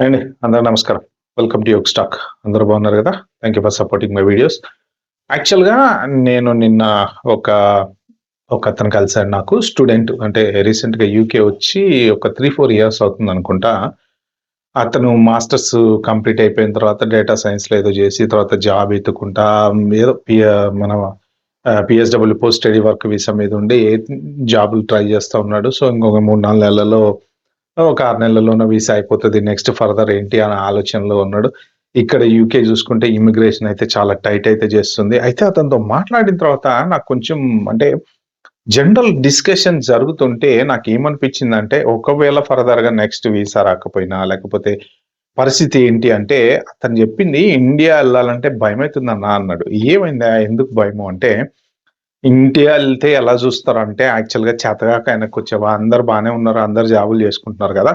అండి అందరూ నమస్కారం. Welcome to Yog stock. అందరూ బాగున్నారు కదా! Thank you for supporting my videos. యాక్చువల్‌గా నేను నిన్న ఒక ఒకతను కలిసాడు నాకు. స్టూడెంట్ అంటే రీసెంట్‌గా యూకే వచ్చి ఒక 3, 4 ఇయర్స్ అవుతుందనుకుంటా. అతను మాస్టర్స్ కంప్లీట్ అయిపోయిన తర్వాత డేటా సైన్స్‌లో ఏదో చేసి తర్వాత జాబ్ ఎతుక్కుంటా ఏదో మన పీఎస్‌డబ్ల్యూ పోస్ట్ స్టడీ వర్క్ వీసా మీద ఉండి జాబులు ట్రై చేస్తా ఉన్నాడు. సో, ఇంకొక 3, 4 నెలల్లో ఒక 6 నెలల్లోనే వీసా అయిపోతది. నెక్స్ట్ ఫర్దర్ ఏంటి అనే ఆలోచనలో ఉన్నాడు. ఇక్కడ యూకే చూసుకుంటే ఇమిగ్రేషన్ అయితే చాలా టైట్ అయితే చేస్తుంది. అయితే అతనితో మాట్లాడిన తర్వాత నాకు కొంచెం అంటే జనరల్ డిస్కషన్ జరుగుతుంటే నాకేమనిపించిందంటే, ఒకవేళ ఫర్దర్‌గా నెక్స్ట్ వీసా రాకపోయినా, లేకపోతే పరిస్థితి ఏంటి అంటే, అతను చెప్పింది ఇండియా ఎళ్ళాలంటే భయమైతుందన్నా అన్నాడు. ఏమైందా? ఎందుకు భయము అంటే, ఇండియా ఎళ్తే ఎలా చూస్తారంటే యాక్చువల్‌గా చేతగాక వెనక్కొచ్చావా? అందరూ బానే ఉన్నారు. అందరూ జాబులు చేసుకుంటున్నారు గదా!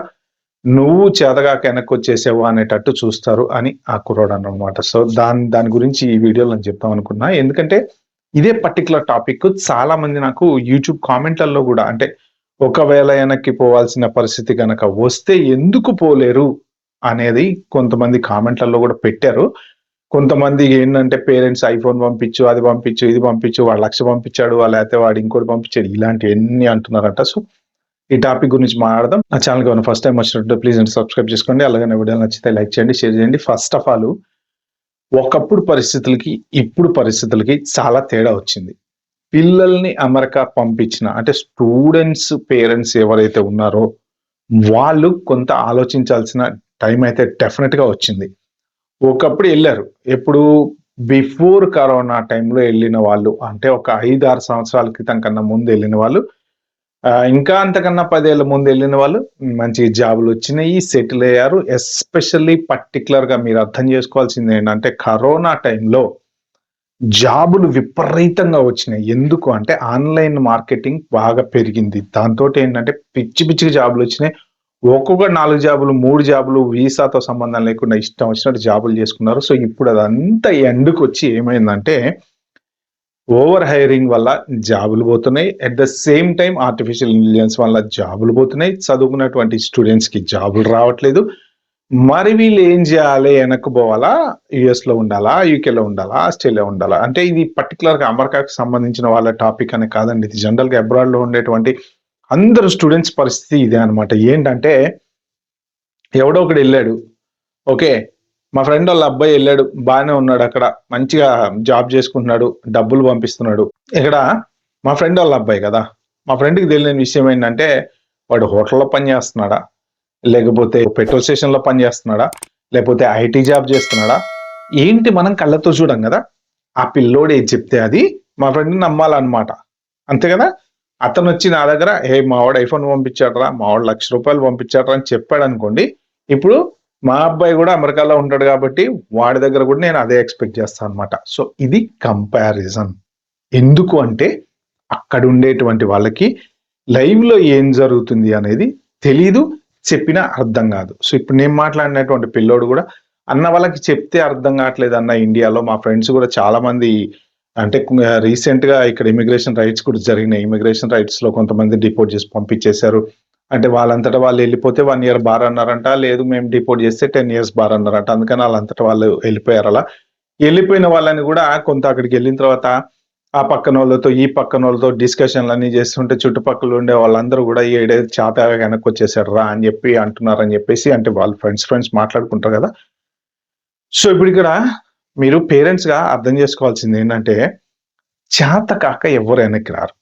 నువ్వు చేతగాక వెనక్కొచ్చేసావు అనేటట్టు చూస్తారు అని ఆ కుర్రోడన్నమాట. సో, దాని గురించి ఈ వీడియోలో నేను చెప్దామనుకున్నా. ఎందుకంటే, ఇదే పర్టిక్యులర్ టాపిక్ చాలా మంది నాకు యూట్యూబ్ కామెంట్‌లలో గూడా అంటే, ఒకవేళ ఎనక్కి పోవాల్సిన పరిస్థితి గనక వస్తే ఎందుకు పోలేరు? అనేది కొంతమంది కామెంట్‌లలో గూడా పెట్టారు. కొంతమంది ఏంటంటే పేరెంట్స్ ఐఫోన్ పంపించు, అది పంపించు, ఇది పంపించు, వాడు 1,00,000 పంపించాడు, లేతే వాడు ఇంకోటి పంపించాడు ఇలాంటియన్నీ అంటున్నారంట. సో, ఈ టాపిక్ గురించి మాట్లాడదాం. నా ఛానల్‌కి ఏమైనా ఫస్ట్ టైమ్ వచ్చినట్టు ప్లీజ్ అండి సబ్స్క్రైబ్ చేసుకోండి. అలాగే నా వీడియో నచ్చితే లైక్ చేయండి, షేర్ చేయండి. ఫస్ట్ ఆఫ్ ఆల్ ఒకప్పుడు పరిస్థితులకి, ఇప్పుడు పరిస్థితులకి చాలా తేడా వచ్చింది. పిల్లల్ని అమెరికా పంపించిన అంటే స్టూడెంట్స్ పేరెంట్స్ ఎవరైతే ఉన్నారో వాళ్ళు కొంత ఆలోచించాల్సిన టైం అయితే డెఫినిట్‌గా వచ్చింది. ఒకప్పుడు ఎళ్లారు. ఎప్పుడు బిఫోర్ కరోనా టైమ్‌లో ఎళ్ళిన వాళ్ళు అంటే ఒక 5, 6 సంవత్సరాల క్రితం కన్నా ముందు ఎళ్ళిన వాళ్ళు ఇంకా అంతకన్నా 10 ఏళ్ల ముందెళ్ళిన వాళ్ళు మంచి జాబులొచ్చినియి, సెటిల్ అయ్యారు. ఎస్పెషల్లీ పర్టిక్యులర్‌గా మీరు అర్థం చేసుకోవాల్సిందేంటంటే కరోనా టైంలో జాబులు విపరీతంగా వచ్చినాయి. ఎందుకు అంటే ఆన్‌లైన్ మార్కెటింగ్ బాగా పెరిగింది. దాంతోటేంటంటే పిచ్చి పిచ్చిగా జాబులొచ్చినాయి. ఒక్కొక్కడు 4 జాబులు, 3 జాబులు వీసాతో సంబంధం లేకుండా ఇష్టం వచ్చినట్టు జాబులు చేసుకున్నారు. సో, ఇప్పుడు అదంతా ఎండ్‌కొచ్చి ఏమైందంటే ఓవర్ హైరింగ్ వల్ల జాబులు పోతున్నాయి. At the same time artificial intelligence వల్ల జాబులు పోతున్నాయి. చదువుకున్నటువంటి స్టూడెంట్స్‌కి జాబులు రావట్లేదు. మరి వీళ్ళు ఏం జేయాలి? వెనక్కి పోవాలా? యూఎస్‌లో ఉండాలా? యూకేలో ఉండాలా? ఆస్ట్రేలియా ఉండాలా? అంటే ఇది పర్టిక్యులర్‌గా అమెరికాకి సంబంధించిన వాళ్ళ టాపిక్ అని కాదండి. ఇది జనరల్‌గా అబ్రాడ్‌లో ఉండేటువంటి అందరు స్టూడెంట్స్ పరిస్థితి ఇదే అన్నమాట. ఏంటంటే ఎవడో ఒకడెళ్ళాడు. ఓకే. మా ఫ్రెండ్ వాళ్ళ అబ్బాయి ఎళ్ళాడు. బానే ఉన్నాడక్కడ. మంచిగా జాబ్ చేసుకుంటున్నాడు. డబ్బులు పంపిస్తున్నాడు. ఇక్కడ మా ఫ్రెండ్ వాళ్ళ అబ్బాయి గదా! మా ఫ్రెండ్‌కి తెలియని విషయం ఏంటంటే, వాడు హోటల్‌లో పని చేస్తున్నాడా? లేకపోతే పెట్రోల్ స్టేషన్‌లో పని చేస్తున్నాడా? లేకపోతే ఐటీ జాబ్ చేస్తున్నాడా? ఏంటి మనం కళ్ళతో చూడం గదా! ఆ పిల్లోడు ఏది చెప్తే అది మా ఫ్రెండ్‌ని నమ్మాలన్నమాట. అంతే గదా! అతనొచ్చి నా దగ్గర మావోడు ఐఫోన్ పంపించాడురా, మావోడు ₹1,00,000 పంపించాడురా అని చెప్పాడనుకోండి. ఇప్పుడు మా అబ్బాయి గూడా అమెరికాలో ఉంటాడు గాబట్టి, వాడి దగ్గర గూడా నేను అదే ఎక్స్‌పెక్ట్ చేస్తానన్నమాట. సో, ఇది కంపారిజన్. ఎందుకు అంటే, అక్కడుండేటువంటి వాళ్ళకి లైవ్‌లో ఏం జరుగుతుంది అనేది తెలీదు. చెప్పినా అర్థం గాదు. సో, ఇప్పుడు నేను మాట్లాడినటువంటి పిల్లోడు గూడా, అన్న వాళ్ళకి చెప్తే అర్థం గాట్లేదన్న ఇండియాలో మా ఫ్రెండ్స్ గూడా చాలా మంది అంటే రీసెంట్‌గా ఇక్కడ ఇమిగ్రేషన్ రైట్స్ కూడా జరిగినాయి. ఇమిగ్రేషన్ రైట్స్‌లో కొంతమంది డిపోర్ట్ చేసి పంపించేశారు. అంటే వాళ్ళంతట వాళ్ళు ఎళ్ళిపోతే 1 ఇయర్ బార్ అన్నారంట. లేదు మేము డిపోర్ట్ చేస్తే 10 ఇయర్స్ బార్ అన్నారంట. అందుకని ఆళ్ళంతట వాళ్ళు ఎళ్ళిపోయారలా. ఎళ్ళిపోయిన వాళ్ళని గూడా కొంత అక్కడికెళ్ళిన తర్వాత ఆ పక్కనోళ్ళతో, ఈ పక్కనోళ్ళతో డిస్కషన్‌లన్నీ చేస్తుంటే చుట్టుపక్కల ఉండే వాళ్ళందరూ గూడా ఈడేదో చాతగా వెనక్కొచ్చేసాడురా అని జెప్పి అంటున్నారని జెప్పేసి అంటే వాళ్ళు ఫ్రెండ్స్ మాట్లాడుకుంటారు గదా! సో, ఇప్పుడిక్కడ మీరు పేరెంట్స్‌గా అర్థం జేసుకోవాల్సిందేంటంటే, చేత కాక ఎవ్వరు వెనక్కి రారు.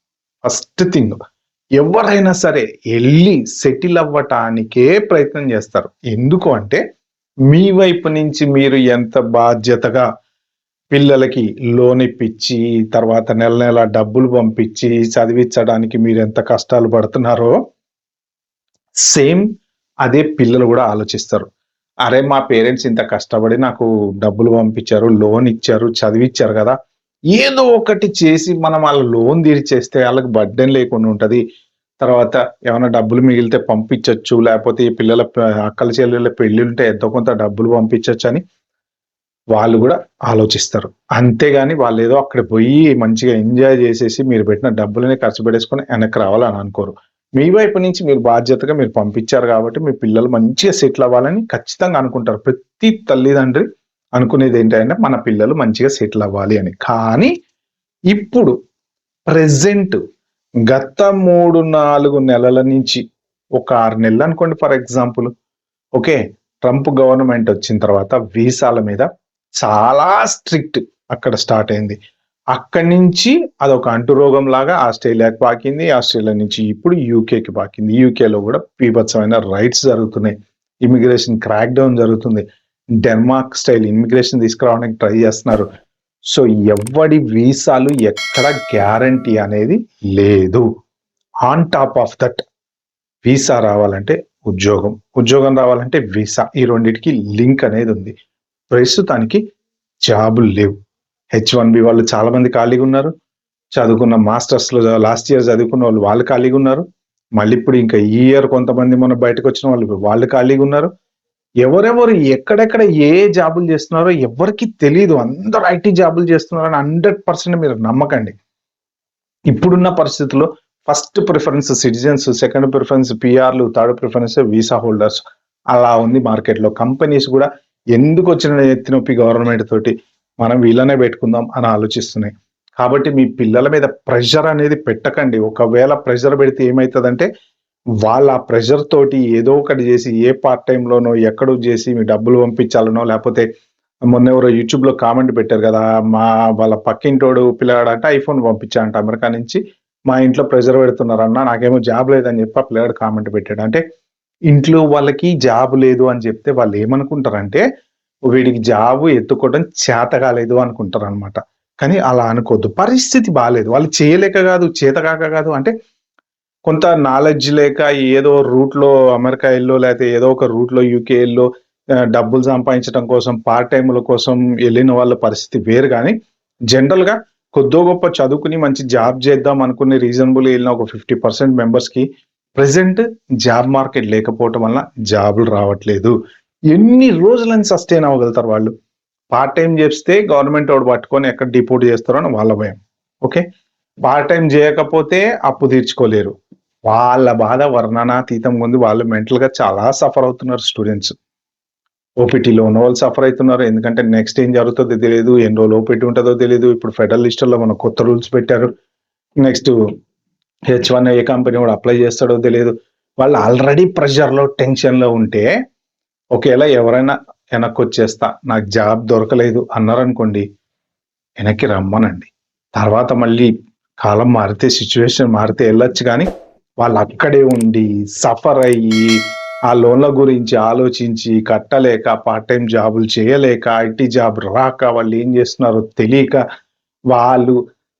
First thing. ఎవ్వరైనా సరే ఎళ్లి సెటిల్ అవ్వటానికే ప్రయత్నం జేస్తారు. ఎందుకు అంటే, మీ వైపు నుంచి మీరు ఎంత బాధ్యతగా పిల్లలకి లోన్ ఇప్పిచ్చి, తర్వాత నెల నెల డబ్బులు పంపిచ్చి, చదివిచ్చడానికి మీరెంత కష్టాలు పడుతున్నారో, సేమ్ అదే పిల్లలు గూడా ఆలోచిస్తారు. అరే! మా పేరెంట్స్ ఇంత కష్టపడి నాకు డబ్బులు పంపించారు, లోన్ ఇచ్చారు, చదివిచ్చారు గదా! ఏదో ఒకటి చేసి మనం ఆళ్ళ లోన్ తీర్చేస్తే ఆళ్ళకి బర్డెన్ లేకుండా ఉంటది. తర్వాత ఏమన్నా డబ్బులు మిగిలితే పంపించొచ్చు. లేపోతే ఈ పిల్లల అక్కల చెల్లెళ్ళ పెళ్ళింటే ఎంతో కొంత డబ్బులు పంపించొచ్చని వాళ్ళు గూడా ఆలోచిస్తారు. అంతేగాని వాళ్ళేదో అక్కడ పోయి మంచిగా ఎంజాయ్ జేసేసి మీరు పెట్టిన డబ్బులనే ఖర్చు పెట్టేసుకొని ఎనక్కి రావాలని అనుకోరు. మీ వైపు నుంచి మీరు బాధ్యతగా మీరు పంపించారు కాబట్టి మీ పిల్లలు మంచిగా సెటిల్ అవ్వాలని ఖచ్చితంగా అనుకుంటారు. ప్రతి తల్లిదండ్రి అనుకునేది ఏంటంటే మన పిల్లలు మంచిగా సెటిల్ అవ్వాలి అని. కానీ ఇప్పుడు ప్రెజెంట్ గత 3-4 నెలల నుంచి ఒక 6 నెలలు అనుకోండి for example. Okay. Trump government వచ్చిన తర్వాత వీసాల మీద చాలా స్ట్రిక్ట్ అక్కడ స్టార్ట్ అయింది. అక్కడి నుంచి అదొక అంటురోగం లాగా ఆస్ట్రేలియాకి పాకింది. ఆస్ట్రేలియా నుంచి ఇప్పుడు యూకేకి పాకింది. యూకేలో కూడా బీభత్సమైన రైట్స్ జరుగుతున్నాయి. ఇమిగ్రేషన్ క్రాక్ డౌన్ జరుగుతుంది. డెన్మార్క్ స్టైల్ ఇమిగ్రేషన్ తీసుకురావడానికి ట్రై చేస్తున్నారు. సో ఎవడి వీసాలు ఎక్కడ గ్యారంటీ అనేది లేదు. On top of that visa రావాలంటే ఉద్యోగం రావాలంటే వీసా. ఈ రెండింటికి లింక్ అనేది ఉంది. ప్రస్తుతానికి జాబులు లేవు. H1B వాళ్ళు చాలా మంది ఖాళీగా ఉన్నారు. చదువుకున్న మాస్టర్స్లో లాస్ట్ ఇయర్ చదువుకున్న వాళ్ళు ఖాళీగా ఉన్నారు. మళ్ళీ ఇప్పుడు ఇంకా ఈ ఇయర్ కొంతమంది మొన్న బయటకు వచ్చిన వాళ్ళు ఖాళీగా ఉన్నారు. ఎవరెవరు ఎక్కడెక్కడ ఏ జాబులు చేస్తున్నారో ఎవరికి తెలియదు. అందరూ ఐటీ జాబులు చేస్తున్నారని 100% మీరు నమ్మకండి. ఇప్పుడున్న పరిస్థితుల్లో first preference citizens, second preference పిఆర్లు, థర్డ్ ప్రిఫరెన్స్ వీసా హోల్డర్స్. అలా ఉంది మార్కెట్లో. కంపెనీస్ కూడా ఎందుకు వచ్చిన ఎత్తినొప్పి గవర్నమెంట్ తోటి మనం వీళ్ళనే పెట్టుకుందాం అని ఆలోచిస్తున్నాయి. కాబట్టి మీ పిల్లల మీద ప్రెషర్ అనేది పెట్టకండి. ఒకవేళ ప్రెషర్ పెడితే ఏమవుతుందంటే వాళ్ళ ప్రెషర్ తోటి ఏదో ఒకటి చేసి ఏ పార్ట్ టైంలోనో ఎక్కడో చేసి మీ డబ్బులు పంపించాలనో, లేకపోతే మొన్న ఎవరో యూట్యూబ్లో కామెంట్ పెట్టారు కదా, వాళ్ళ పక్కింటోడు పిల్లగాడంటే ఐఫోన్ పంపించాడంట అమెరికా నుంచి, మా ఇంట్లో ప్రెషర్ పెడుతున్నారన్న, నాకేమో జాబ్ లేదని చెప్పి ఆ పిల్లగాడు కామెంట్ పెట్టాడు. అంటే ఇంట్లో వాళ్ళకి జాబ్ లేదు అని చెప్తే వాళ్ళు ఏమనుకుంటారంటే వీడికి జాబు ఎత్తుకోవడం చేత కాలేదు అనుకుంటారు అనమాట. కానీ అలా అనుకోవద్దు. పరిస్థితి బాగాలేదు. వాళ్ళు చేయలేక కాదు, చేతకాక కాదు. అంటే కొంత నాలెడ్జ్ లేక ఏదో రూట్లో అమెరికా ఎల్లో, లేకపోతే ఏదో ఒక రూట్లో యూకే ఎల్లో డబ్బులు సంపాదించడం కోసం, పార్ట్ టైముల కోసం వెళ్ళిన వాళ్ళ పరిస్థితి వేరు. కానీ జనరల్గా కొద్దో గొప్ప చదువుకుని మంచి జాబ్ చేద్దాం అనుకునే రీజనబుల్ వెళ్ళిన ఒక 50% మెంబర్స్కి ప్రెసెంట్ జాబ్ మార్కెట్ లేకపోవటం వల్ల జాబులు రావట్లేదు. ఎన్ని రోజులని సస్టైన్ అవ్వగలుగుతారు వాళ్ళు? పార్ట్ టైం చేస్తే గవర్నమెంట్ వాడు పట్టుకొని ఎక్కడ డిపోర్ట్ చేస్తారో అని వాళ్ళ భయం. ఓకే. పార్ట్ టైం చేయకపోతే అప్పు తీర్చుకోలేరు. వాళ్ళ బాధ వర్ణనాతీతంగా ఉంది. వాళ్ళు మెంటల్గా చాలా సఫర్ అవుతున్నారు స్టూడెంట్స్. ఓపీటీలో ఉన్న వాళ్ళు సఫర్ అవుతున్నారు. ఎందుకంటే నెక్స్ట్ ఏం జరుగుతుందో తెలియదు, ఎన్ని రోజులు ఓపీటీ ఉంటుందో తెలియదు. ఇప్పుడు ఫెడరల్ లిస్టుల్లో మన కొత్త రూల్స్ పెట్టారు. నెక్స్ట్ H1 ఏ కంపెనీ కూడా అప్లై చేస్తాడో తెలియదు. వాళ్ళు ఆల్రెడీ ప్రెషర్లో, టెన్షన్లో ఉంటే ఒకవేళ ఎవరైనా వెనక్కి వచ్చేస్తా, నాకు జాబ్ దొరకలేదు అన్నారనుకోండి, వెనక్కి రమ్మనండి. తర్వాత మళ్ళీ కాలం మారితే, సిచ్యువేషన్ మారితే వెళ్ళొచ్చు. కానీ వాళ్ళు అక్కడే ఉండి సఫర్ అయ్యి ఆ లోన్ల గురించి ఆలోచించి కట్టలేక, పార్ట్ టైం జాబులు చేయలేక, ఐటీ జాబ్ రాక, వాళ్ళు ఏం చేస్తున్నారో తెలియక వాళ్ళు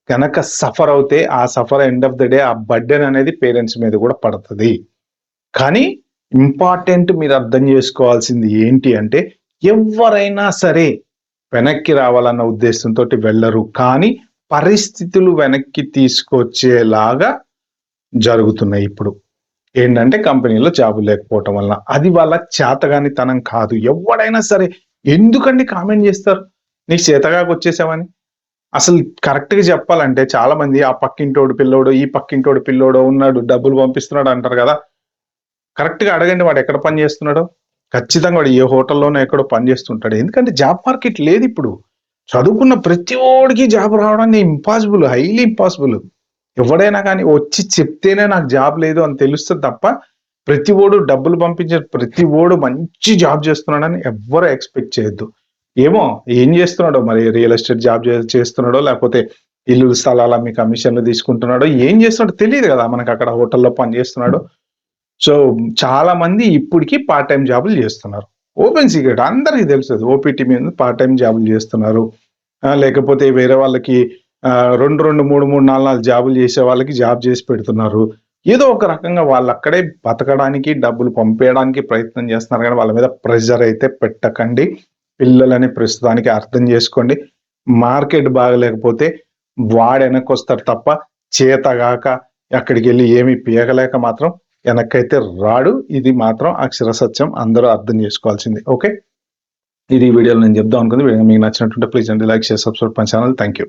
కనుక సఫర్ అవుతే ఆ suffer end of the day ఆ బర్డెన్ అనేది పేరెంట్స్ మీద కూడా పడుతుంది. కానీ ఇంపార్టెంట్ మీరు అర్థం చేసుకోవాల్సింది ఏంటి అంటే, ఎవరైనా సరే వెనక్కి రావాలన్న ఉద్దేశంతో వెళ్ళరు. కానీ పరిస్థితులు వెనక్కి తీసుకొచ్చేలాగా జరుగుతున్నాయి ఇప్పుడు. ఏంటంటే కంపెనీలో జాబులు లేకపోవటం వల్ల. అది వాళ్ళ చేతగానితనం కాదు. ఎవడైనా సరే ఎందుకండి కామెంట్ చేస్తారు నీకు చేతగాక వచ్చేసావని? అసలు కరెక్ట్గా చెప్పాలంటే చాలా మంది ఆ పక్కింటోడు పిల్లోడు, ఈ పక్కింటోడు పిల్లోడో ఉన్నాడు, డబ్బులు పంపిస్తున్నాడు అంటారు కదా. కరెక్ట్గా అడగండి వాడు ఎక్కడ పని చేస్తున్నాడో. ఖచ్చితంగా వాడు ఏ హోటల్లోనో ఎక్కడో పని చేస్తుంటాడు. ఎందుకంటే జాబ్ మార్కెట్ లేదు ఇప్పుడు. చదువుకున్న ప్రతి ఓడికి జాబ్ రావడానికి ఇంపాసిబుల్, హైలీ ఇంపాసిబుల్. ఎవడైనా కానీ వచ్చి చెప్తేనే నాకు జాబ్ లేదు అని తెలుస్తుంది తప్ప ప్రతి ఓడు డబ్బులు పంపించే ప్రతి ఓడు మంచి జాబ్ చేస్తున్నాడని ఎవ్వరు ఎక్స్పెక్ట్ చేయొద్దు. ఏమో ఏం చేస్తున్నాడో మరి, రియల్ ఎస్టేట్ జాబ్ చేస్తున్నాడో, లేకపోతే ఇల్లు స్థలాల మీ కమిషన్లు తీసుకుంటున్నాడో, ఏం చేస్తున్నాడో తెలియదు కదా మనకు. అక్కడ హోటల్లో పని చేస్తున్నాడో. సో చాలా మంది ఇప్పటికీ పార్ట్ టైం జాబులు చేస్తున్నారు. ఓపెన్ సీక్రెట్ అందరికీ తెలుస్తుంది. ఓపీటీ మీద పార్ట్ టైం జాబులు చేస్తున్నారు. లేకపోతే వేరే వాళ్ళకి 2, 3, 4 జాబులు చేసే వాళ్ళకి జాబ్ చేసి పెడుతున్నారు. ఏదో ఒక రకంగా వాళ్ళు అక్కడే బతకడానికి, డబ్బులు పంపేయడానికి ప్రయత్నం చేస్తున్నారు. కానీ వాళ్ళ మీద ప్రెషర్ అయితే పెట్టకండి. పిల్లలని ప్రస్తుతానికి అర్థం చేసుకోండి. మార్కెట్ బాగలేకపోతే వాడు వెనక్కి వస్తాడు తప్ప చేతగాక అక్కడికి వెళ్ళి ఏమి పీకలేక మాత్రం వెనక్కైతే రాడు. ఇది మాత్రం అక్షర సత్యం. అందరూ అర్థం చేసుకోవాల్సింది. ఓకే. ఇది ఈ వీడియోలో నేను చెప్దాం అనుకుంది. మీకు నచ్చినట్టుంటే ప్లీజ్ అండి like, share, subscribe my channel. Thank you.